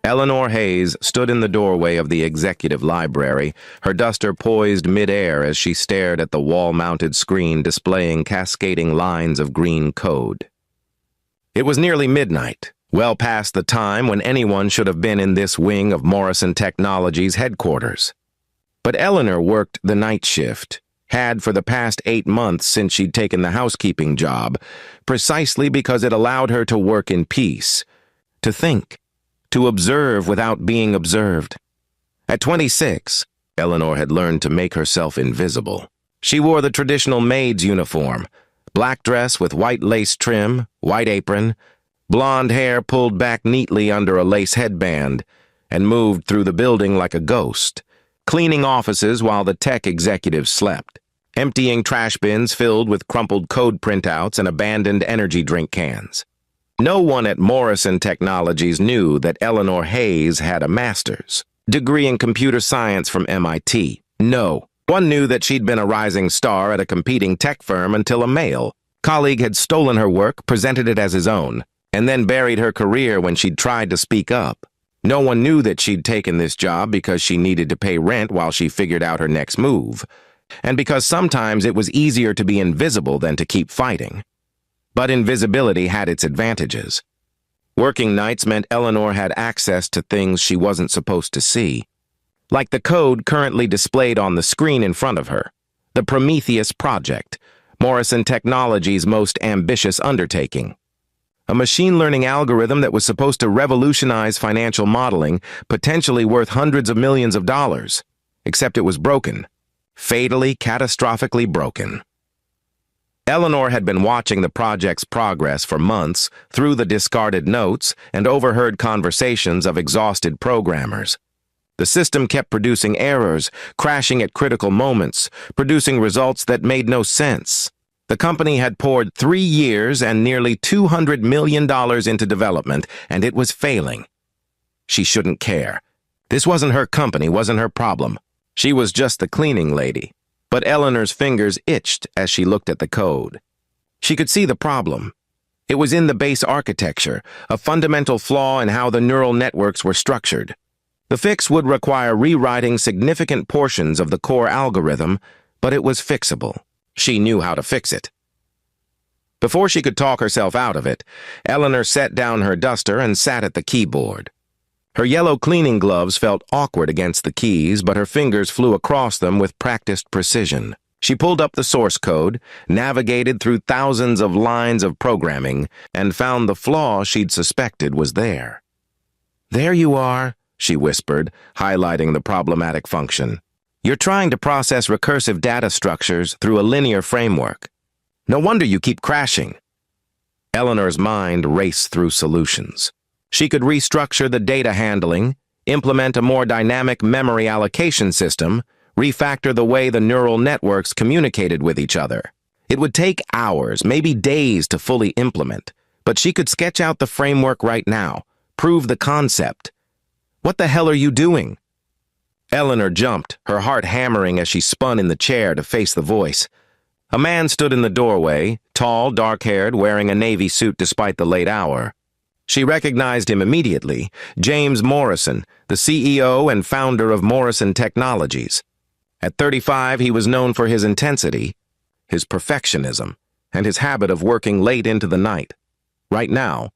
Eleanor Hayes stood in the doorway of the executive library, her duster poised mid-air as she stared at the wall-mounted screen displaying cascading lines of green code. It was nearly midnight, well past the time when anyone should have been in this wing of Morrison Technologies' headquarters. But Eleanor worked the night shift, had for the past 8 months since she'd taken the housekeeping job, precisely because it allowed her to work in peace, to think, to observe without being observed. At 26, Eleanor had learned to make herself invisible. She wore the traditional maid's uniform, black dress with white lace trim, white apron, blonde hair pulled back neatly under a lace headband, and moved through the building like a ghost, cleaning offices while the tech executives slept, emptying trash bins filled with crumpled code printouts and abandoned energy drink cans. No one at Morrison Technologies knew that Eleanor Hayes had a master's degree in computer science from MIT. No one knew that she'd been a rising star at a competing tech firm until a male colleague had stolen her work, presented it as his own, and then buried her career when she'd tried to speak up. No one knew that she'd taken this job because she needed to pay rent while she figured out her next move, and because sometimes it was easier to be invisible than to keep fighting. But invisibility had its advantages. Working nights meant Eleanor had access to things she wasn't supposed to see, like the code currently displayed on the screen in front of her, the Prometheus Project, Morrison Technologies' most ambitious undertaking. A machine learning algorithm that was supposed to revolutionize financial modeling, potentially worth hundreds of millions of dollars, except it was broken, fatally, catastrophically broken. Eleanor had been watching the project's progress for months through the discarded notes and overheard conversations of exhausted programmers. The system kept producing errors, crashing at critical moments, producing results that made no sense. The company had poured 3 years and nearly $200 million into development, and it was failing. She shouldn't care. This wasn't her company, wasn't her problem. She was just the cleaning lady. But Eleanor's fingers itched as she looked at the code. She could see the problem. It was in the base architecture, a fundamental flaw in how the neural networks were structured. The fix would require rewriting significant portions of the core algorithm, but it was fixable. She knew how to fix it. Before she could talk herself out of it, Eleanor set down her duster and sat at the keyboard. Her yellow cleaning gloves felt awkward against the keys, but her fingers flew across them with practiced precision. She pulled up the source code, navigated through thousands of lines of programming, and found the flaw she'd suspected was there. "There you are," she whispered, highlighting the problematic function. "You're trying to process recursive data structures through a linear framework. No wonder you keep crashing." Eleanor's mind raced through solutions. She could restructure the data handling, implement a more dynamic memory allocation system, refactor the way the neural networks communicated with each other. It would take hours, maybe days to fully implement, but she could sketch out the framework right now, prove the concept. "What the hell are you doing?" Eleanor jumped, her heart hammering as she spun in the chair to face the voice. A man stood in the doorway, tall, dark-haired, wearing a navy suit despite the late hour. She recognized him immediately, James Morrison, the CEO and founder of Morrison Technologies. At 35, he was known for his intensity, his perfectionism, and his habit of working late into the night. Right now,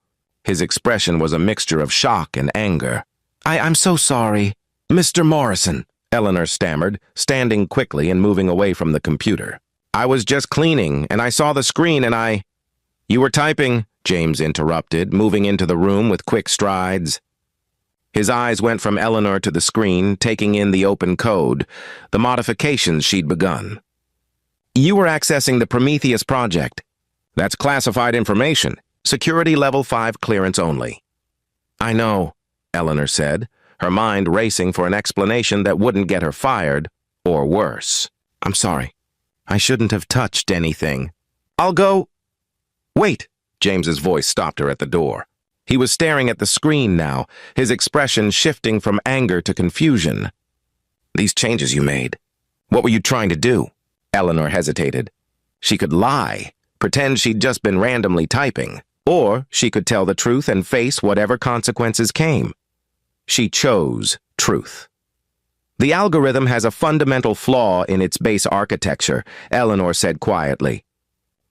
his expression was a mixture of shock and anger. I'm so sorry, Mr. Morrison," Eleanor stammered, standing quickly and moving away from the computer. "I was just cleaning, and I saw the screen and I—" "You were typing," James interrupted, moving into the room with quick strides. His eyes went from Eleanor to the screen, taking in the open code, the modifications she'd begun. "You were accessing the Prometheus project. That's classified information. Security level 5 clearance only." "I know," Eleanor said, her mind racing for an explanation that wouldn't get her fired, or worse. "I'm sorry. I shouldn't have touched anything. I'll go—" "Wait!" James's voice stopped her at the door. He was staring at the screen now, his expression shifting from anger to confusion. "These changes you made, what were you trying to do?" Eleanor hesitated. She could lie, pretend she'd just been randomly typing, or she could tell the truth and face whatever consequences came. She chose truth. The algorithm has a fundamental flaw in its base architecture, Eleanor said quietly.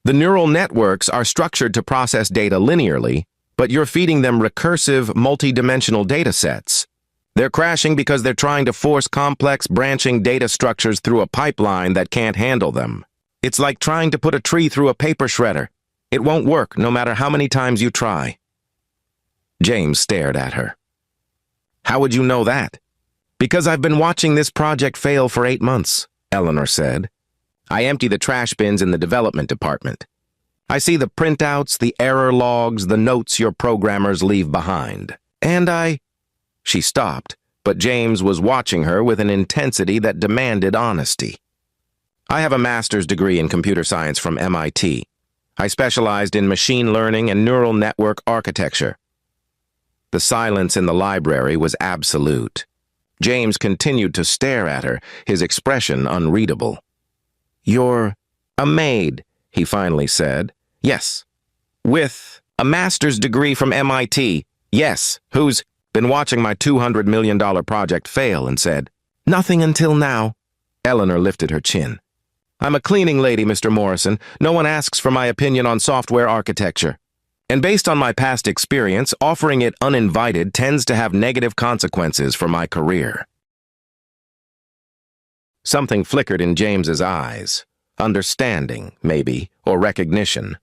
The neural networks are structured to process data linearly, but you're feeding them recursive, multi-dimensional data sets. They're crashing because they're trying to force complex branching data structures through a pipeline that can't handle them. It's like trying to put a tree through a paper shredder. It won't work no matter how many times you try. James stared at her. How would you know that? Because I've been watching this project fail for 8 months, Eleanor said. I empty the trash bins in the development department. I see the printouts, the error logs, the notes your programmers leave behind. And She stopped, but James was watching her with an intensity that demanded honesty. I have a master's degree in computer science from MIT. I specialized in machine learning and neural network architecture. The silence in the library was absolute. James continued to stare at her, his expression unreadable. You're a maid, he finally said. Yes. With a master's degree from MIT. Yes. Who's been watching my $200 million project fail and said, Nothing until now. Eleanor lifted her chin. I'm a cleaning lady, Mr. Morrison. No one asks for my opinion on software architecture. And based on my past experience, offering it uninvited tends to have negative consequences for my career. Something flickered in James's eyes. Understanding, maybe, or recognition.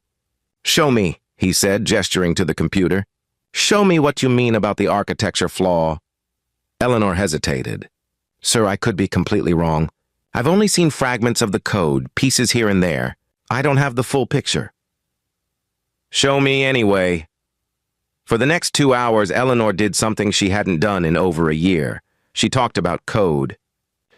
Show me, he said, gesturing to the computer. Show me what you mean about the architecture flaw. Eleanor hesitated. Sir, I could be completely wrong. I've only seen fragments of the code, pieces here and there. I don't have the full picture. Show me anyway. For the next 2 hours, Eleanor did something she hadn't done in over a year. She talked about code.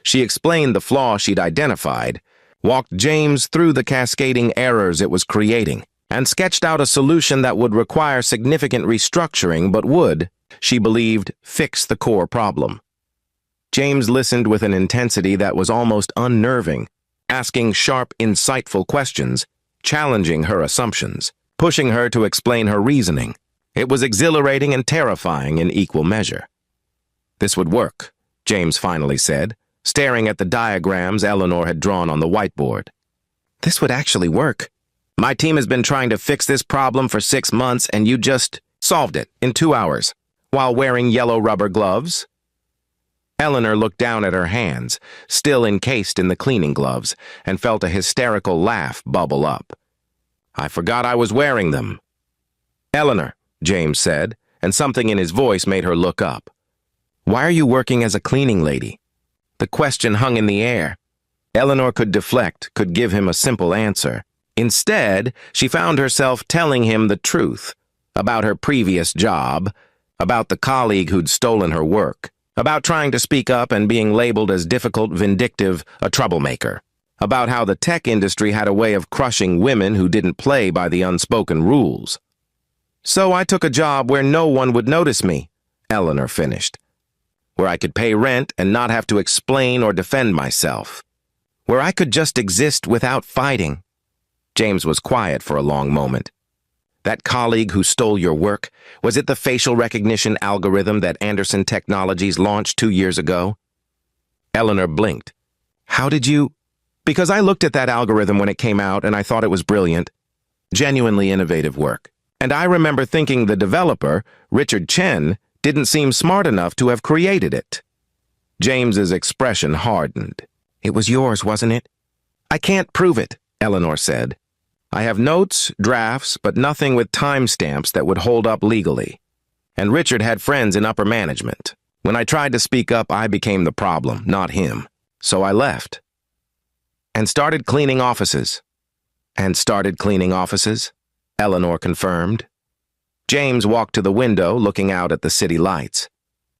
She explained the flaw she'd identified, walked James through the cascading errors it was creating, and sketched out a solution that would require significant restructuring but would, she believed, fix the core problem. James listened with an intensity that was almost unnerving, asking sharp, insightful questions, challenging her assumptions, pushing her to explain her reasoning. It was exhilarating and terrifying in equal measure. This would work, James finally said, staring at the diagrams Eleanor had drawn on the whiteboard. This would actually work. My team has been trying to fix this problem for 6 months and you just solved it in 2 hours, while wearing yellow rubber gloves. Eleanor looked down at her hands, still encased in the cleaning gloves, and felt a hysterical laugh bubble up. I forgot I was wearing them. Eleanor, James said, and something in his voice made her look up. Why are you working as a cleaning lady? The question hung in the air. Eleanor could deflect, could give him a simple answer. Instead, she found herself telling him the truth about her previous job, about the colleague who'd stolen her work, about trying to speak up and being labeled as difficult, vindictive, a troublemaker, about how the tech industry had a way of crushing women who didn't play by the unspoken rules. So I took a job where no one would notice me, Eleanor finished, where I could pay rent and not have to explain or defend myself, where I could just exist without fighting. James was quiet for a long moment. That colleague who stole your work, was it the facial recognition algorithm that Anderson Technologies launched 2 years ago? Eleanor blinked. How did you... Because I looked at that algorithm when it came out and I thought it was brilliant. Genuinely innovative work. And I remember thinking the developer, Richard Chen, didn't seem smart enough to have created it. James's expression hardened. It was yours, wasn't it? I can't prove it, Eleanor said. I have notes, drafts, but nothing with timestamps that would hold up legally. And Richard had friends in upper management. When I tried to speak up, I became the problem, not him. So I left. And started cleaning offices. Eleanor confirmed. James walked to the window, looking out at the city lights.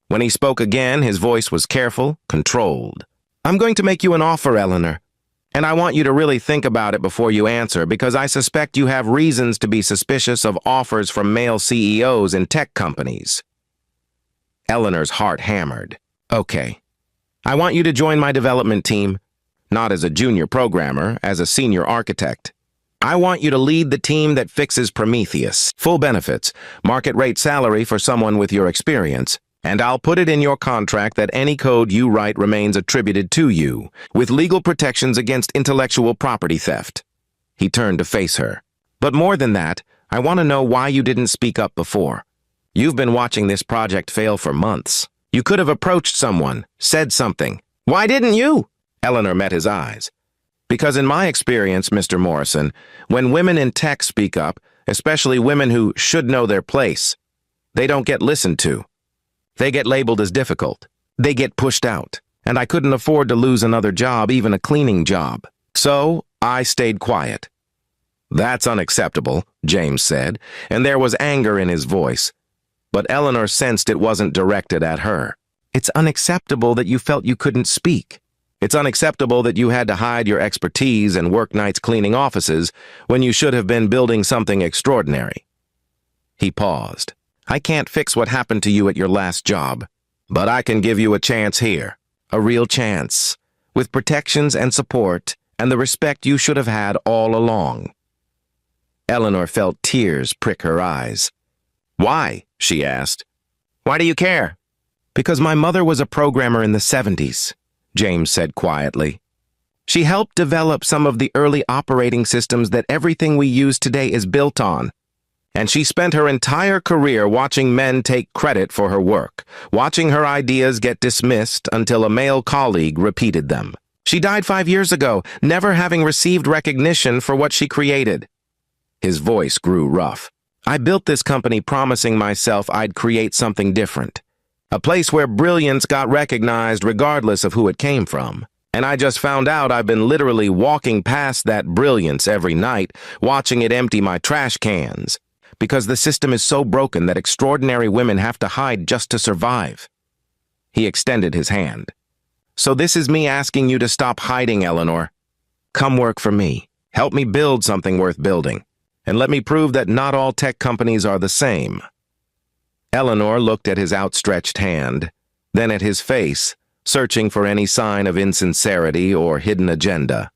When he spoke again, his voice was careful, controlled. I'm going to make you an offer, Eleanor. And I want you to really think about it before you answer, because I suspect you have reasons to be suspicious of offers from male CEOs in tech companies. Eleanor's heart hammered. Okay. I want you to join my development team, not as a junior programmer, as a senior architect. I want you to lead the team that fixes Prometheus. Full benefits, market rate salary for someone with your experience, And I'll put it in your contract that any code you write remains attributed to you, with legal protections against intellectual property theft. He turned to face her. But more than that, I want to know why you didn't speak up before. You've been watching this project fail for months. You could have approached someone, said something. Why didn't you? Eleanor met his eyes. Because in my experience, Mr. Morrison, when women in tech speak up, especially women who should know their place, they don't get listened to. They get labeled as difficult. They get pushed out. And I couldn't afford to lose another job, even a cleaning job. So I stayed quiet. That's unacceptable, James said, and there was anger in his voice. But Eleanor sensed it wasn't directed at her. It's unacceptable that you felt you couldn't speak. It's unacceptable that you had to hide your expertise and work nights cleaning offices when you should have been building something extraordinary. He paused. I can't fix what happened to you at your last job, but I can give you a chance here, a real chance, with protections and support and the respect you should have had all along. Eleanor felt tears prick her eyes. Why? She asked. Why do you care? Because my mother was a programmer in the 70s, James said quietly. She helped develop some of the early operating systems that everything we use today is built on. And she spent her entire career watching men take credit for her work, watching her ideas get dismissed until a male colleague repeated them. She died 5 years ago, never having received recognition for what she created. His voice grew rough. I built this company promising myself I'd create something different. A place where brilliance got recognized regardless of who it came from. And I just found out I've been literally walking past that brilliance every night, watching it empty my trash cans. Because the system is so broken that extraordinary women have to hide just to survive. He extended his hand. So this is me asking you to stop hiding, Eleanor. Come work for me. Help me build something worth building. And let me prove that not all tech companies are the same. Eleanor looked at his outstretched hand, then at his face, searching for any sign of insincerity or hidden agenda.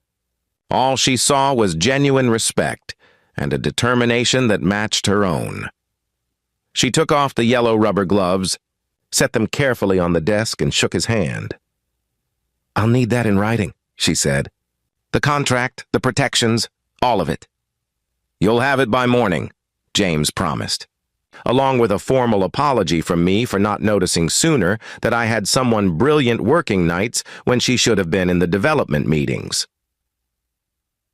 All she saw was genuine respect and a determination that matched her own. She took off the yellow rubber gloves, set them carefully on the desk, and shook his hand. I'll need that in writing, she said. The contract, the protections, all of it. You'll have it by morning, James promised, along with a formal apology from me for not noticing sooner that I had someone brilliant working nights when she should have been in the development meetings.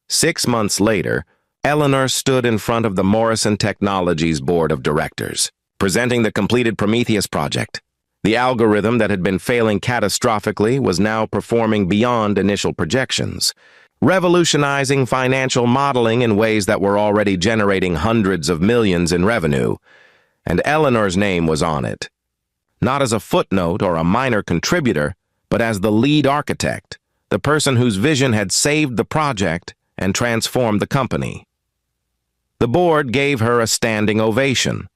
6 months later, Eleanor stood in front of the Morrison Technologies Board of Directors, presenting the completed Prometheus project. The algorithm that had been failing catastrophically was now performing beyond initial projections, revolutionizing financial modeling in ways that were already generating hundreds of millions in revenue, and Eleanor's name was on it. Not as a footnote or a minor contributor, but as the lead architect, the person whose vision had saved the project and transformed the company. The board gave her a standing ovation.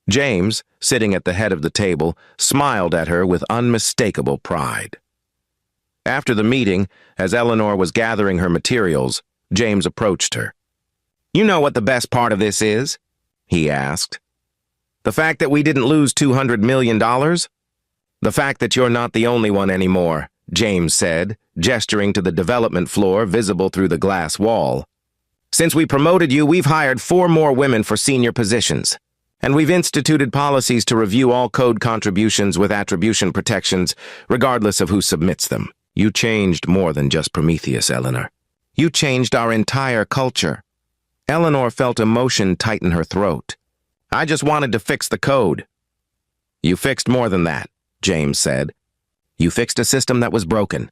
James, sitting at the head of the table, smiled at her with unmistakable pride. After the meeting, as Eleanor was gathering her materials, James approached her. You know what the best part of this is? He asked. The fact that we didn't lose $200 million? The fact that you're not the only one anymore, James said, gesturing to the development floor visible through the glass wall. Since we promoted you, we've hired 4 more women for senior positions. And we've instituted policies to review all code contributions with attribution protections, regardless of who submits them. You changed more than just Prometheus, Eleanor. You changed our entire culture. Eleanor felt emotion tighten her throat. I just wanted to fix the code. You fixed more than that, James said. You fixed a system that was broken.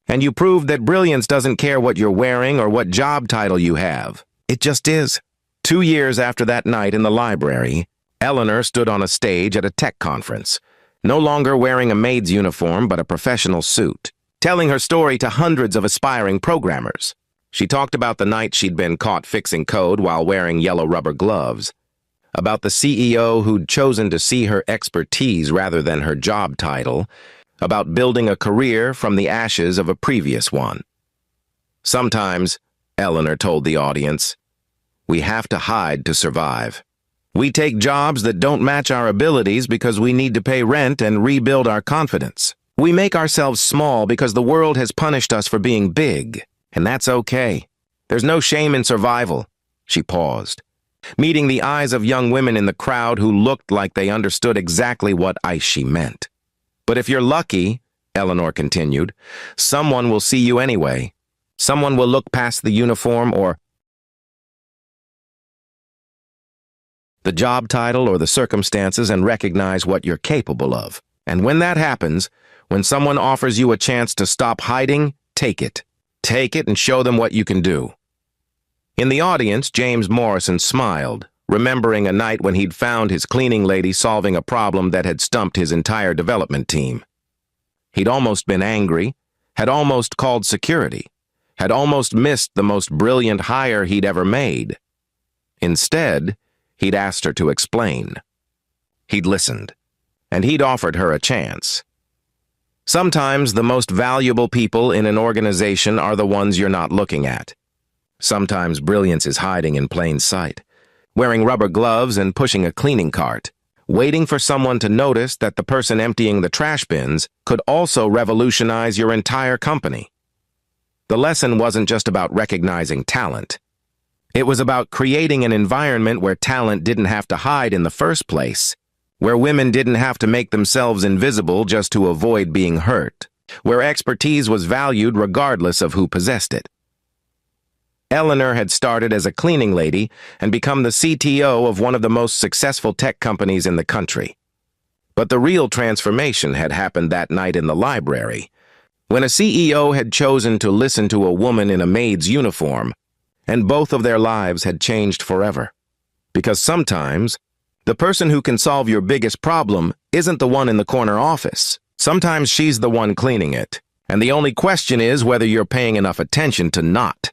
And you proved that brilliance doesn't care what you're wearing or what job title you have. It just is. 2 years after that night in the library, Eleanor stood on a stage at a tech conference, no longer wearing a maid's uniform but a professional suit, telling her story to hundreds of aspiring programmers. She talked about the night she'd been caught fixing code while wearing yellow rubber gloves, about the CEO who'd chosen to see her expertise rather than her job title, about building a career from the ashes of a previous one. Sometimes, Eleanor told the audience, we have to hide to survive. We take jobs that don't match our abilities because we need to pay rent and rebuild our confidence. We make ourselves small because the world has punished us for being big, and that's okay. There's no shame in survival." She paused, meeting the eyes of young women in the crowd who looked like they understood exactly what she meant. "But if you're lucky," Eleanor continued, "someone will see you anyway. Someone will look past the uniform or the job title or the circumstances and recognize what you're capable of. And when that happens, when someone offers you a chance to stop hiding, take it. Take it and show them what you can do." In the audience, James Morrison smiled, remembering a night when he'd found his cleaning lady solving a problem that had stumped his entire development team. He'd almost been angry, had almost called security, had almost missed the most brilliant hire he'd ever made. Instead, he'd asked her to explain. He'd listened, and he'd offered her a chance. Sometimes the most valuable people in an organization are the ones you're not looking at. Sometimes brilliance is hiding in plain sight, wearing rubber gloves and pushing a cleaning cart, waiting for someone to notice that the person emptying the trash bins could also revolutionize your entire company. The lesson wasn't just about recognizing talent. It was about creating an environment where talent didn't have to hide in the first place, where women didn't have to make themselves invisible just to avoid being hurt, where expertise was valued regardless of who possessed it. Eleanor had started as a cleaning lady and become the CTO of one of the most successful tech companies in the country. But the real transformation had happened that night in the library, when a CEO had chosen to listen to a woman in a maid's uniform, and both of their lives had changed forever. Because sometimes, the person who can solve your biggest problem isn't the one in the corner office. Sometimes she's the one cleaning it, and the only question is whether you're paying enough attention to not.